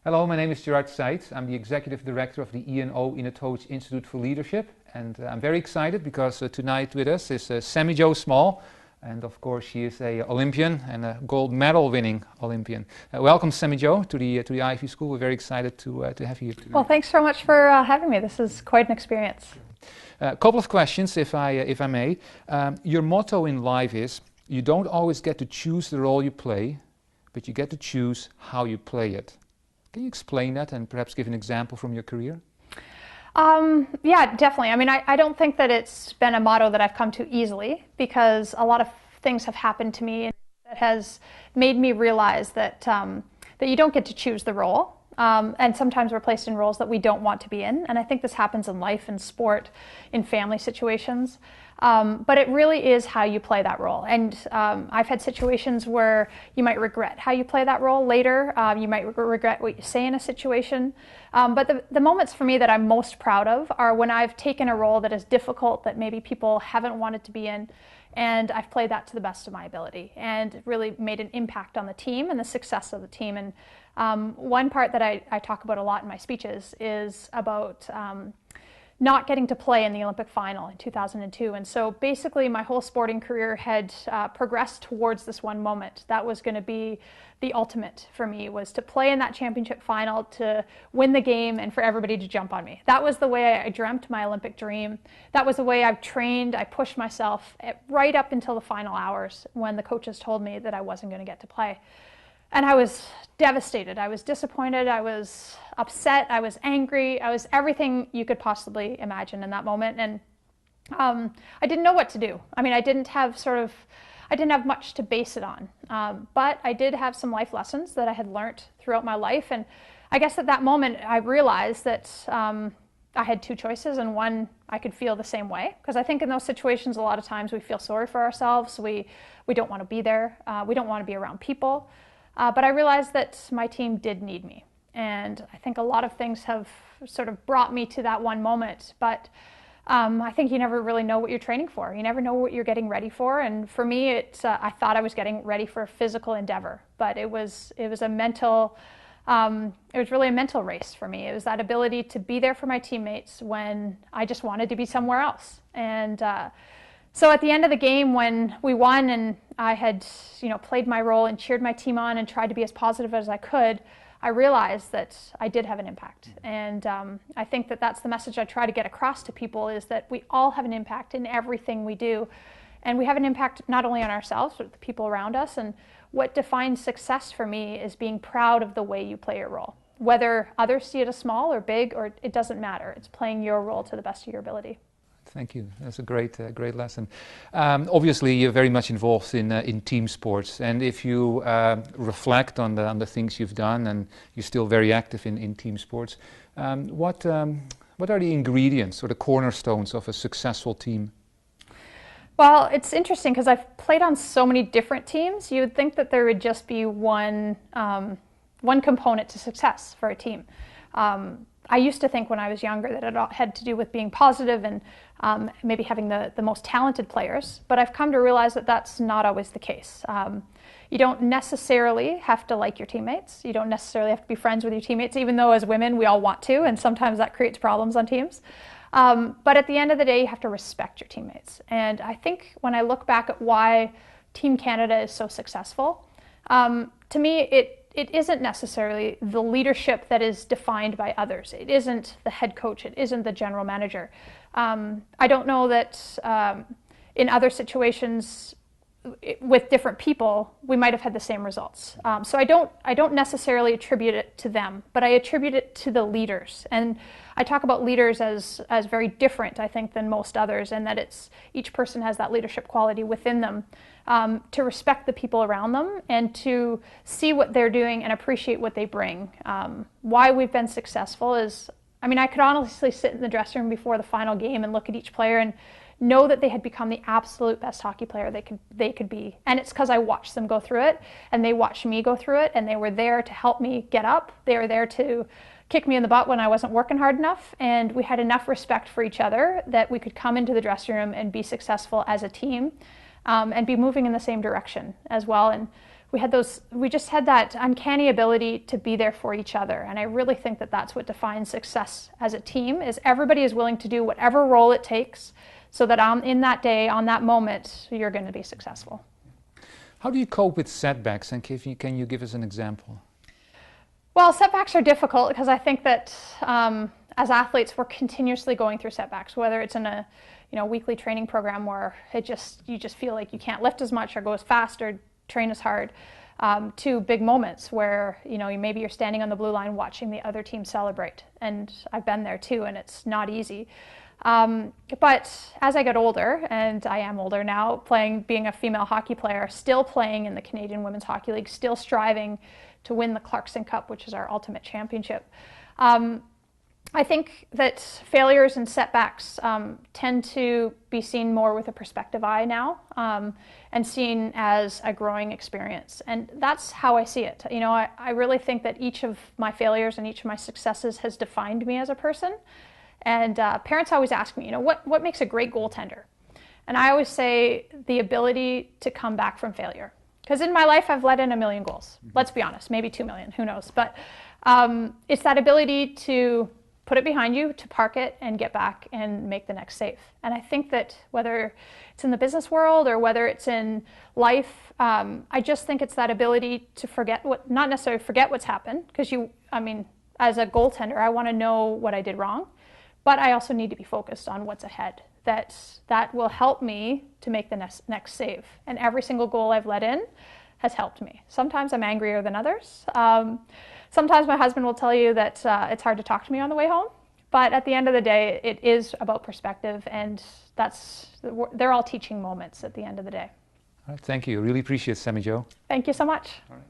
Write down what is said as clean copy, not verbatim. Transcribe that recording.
Hello, my name is Gerard Seitz. I'm the Executive Director of the INO Inatoach Institute for Leadership, and I'm very excited because tonight with us is Sami Jo Small, and of course she is a Olympian and a gold medal winning Olympian. Welcome Sami Jo to the Ivy School. We're very excited to have you tonight. Well, thanks so much for having me. This is quite an experience. A couple of questions if I may. Your motto in life is, you don't always get to choose the role you play, but you get to choose how you play it. Can you explain that and perhaps give an example from your career? Yeah, definitely. I mean, I don't think that it's been a motto that I've come to easily, because a lot of things have happened to me that has made me realize that that you don't get to choose the role. And sometimes we're placed in roles that we don't want to be in. And I think this happens in life, in sport, in family situations. But it really is how you play that role. And I've had situations where you might regret how you play that role later. You might regret what you say in a situation. But the moments for me that I'm most proud of are when I've taken a role that is difficult, that maybe people haven't wanted to be in, and I've played that to the best of my ability and really made an impact on the team and the success of the team. And one part that I talk about a lot in my speeches is about not getting to play in the Olympic final in 2002. And so basically my whole sporting career had progressed towards this one moment. That was going to be the ultimate for me, was to play in that championship final, to win the game, and for everybody to jump on me. That was the way I dreamt my Olympic dream. That was the way I've trained. I pushed myself right up until the final hours when the coaches told me that I wasn't going to get to play. And I was devastated. I was disappointed. I was upset. I was angry. I was everything you could possibly imagine in that moment. And I didn't know what to do. I mean, I didn't have much to base it on. But I did have some life lessons that I had learned throughout my life. And I guess at that moment, I realized that I had two choices, and one, I could feel the same way. Because I think in those situations, a lot of times we feel sorry for ourselves. We don't want to be there. We don't want to be around people. But I realized that my team did need me. And I think a lot of things have sort of brought me to that one moment. But I think you never really know what you're training for. You never know what you're getting ready for. And for me, I thought I was getting ready for a physical endeavor. But it was a mental, it was really a mental race for me. It was that ability to be there for my teammates when I just wanted to be somewhere else. And so at the end of the game, when we won and I had, played my role and cheered my team on and tried to be as positive as I could, I realized that I did have an impact. And I think that that's the message I try to get across to people, is that we all have an impact in everything we do. And we have an impact not only on ourselves, but the people around us. And what defines success for me is being proud of the way you play your role. Whether others see it as small or big, or it doesn't matter. It's playing your role to the best of your ability. Thank you. That's a great lesson. Obviously, you're very much involved in team sports, and if you reflect on the things you've done, and you're still very active in team sports, what are the ingredients or the cornerstones of a successful team? Well, it's interesting because I've played on so many different teams. You would think that there would just be one component to success for a team. I used to think when I was younger that it all had to do with being positive and maybe having the most talented players, but I've come to realize that that's not always the case. You don't necessarily have to like your teammates. You don't necessarily have to be friends with your teammates, even though as women we all want to, and sometimes that creates problems on teams. But at the end of the day, you have to respect your teammates. And I think when I look back at why Team Canada is so successful, to me it isn't necessarily the leadership that is defined by others. It isn't the head coach. It isn't the general manager. I don't know that in other situations with different people, we might have had the same results. So I don't necessarily attribute it to them, but I attribute it to the leaders. And I talk about leaders as very different, I think, than most others, and that each person has that leadership quality within them, to respect the people around them and to see what they're doing and appreciate what they bring. Why we've been successful is, I mean, I could honestly sit in the dressing room before the final game and look at each player and know that they had become the absolute best hockey player they could be. And it's because I watched them go through it, and they watched me go through it, and they were there to help me get up. They were there to kick me in the butt when I wasn't working hard enough, and we had enough respect for each other that we could come into the dressing room and be successful as a team, and be moving in the same direction as well. And we just had that uncanny ability to be there for each other. And I really think that that's what defines success as a team, is everybody is willing to do whatever role it takes so that in that day, on that moment, you're going to be successful. How do you cope with setbacks, and can you give us an example? Well, setbacks are difficult because I think that as athletes, we're continuously going through setbacks, whether it's in a weekly training program where you just feel like you can't lift as much or go as fast or train as hard, to big moments where maybe you're standing on the blue line watching the other team celebrate, and I've been there too, and it's not easy. But as I get older, and I am older now, being a female hockey player, still playing in the Canadian Women's Hockey League, still striving to win the Clarkson Cup, which is our ultimate championship. I think that failures and setbacks tend to be seen more with a perspective eye now, and seen as a growing experience. And that's how I see it. I really think that each of my failures and each of my successes has defined me as a person. And parents always ask me, what makes a great goaltender? And I always say the ability to come back from failure. Because in my life, I've let in 1 million goals. Let's be honest, maybe 2 million, who knows? But it's that ability to put it behind you, to park it and get back and make the next save. And I think that whether it's in the business world or whether it's in life, I just think it's that ability to not necessarily forget what's happened, because as a goaltender, I want to know what I did wrong, but I also need to be focused on what's ahead. That will help me to make the next save. And every single goal I've let in has helped me. Sometimes I'm angrier than others. Sometimes my husband will tell you that it's hard to talk to me on the way home. But at the end of the day, it is about perspective, and they're all teaching moments at the end of the day. All right, thank you. Really appreciate it, Sami Jo. Thank you so much. All right.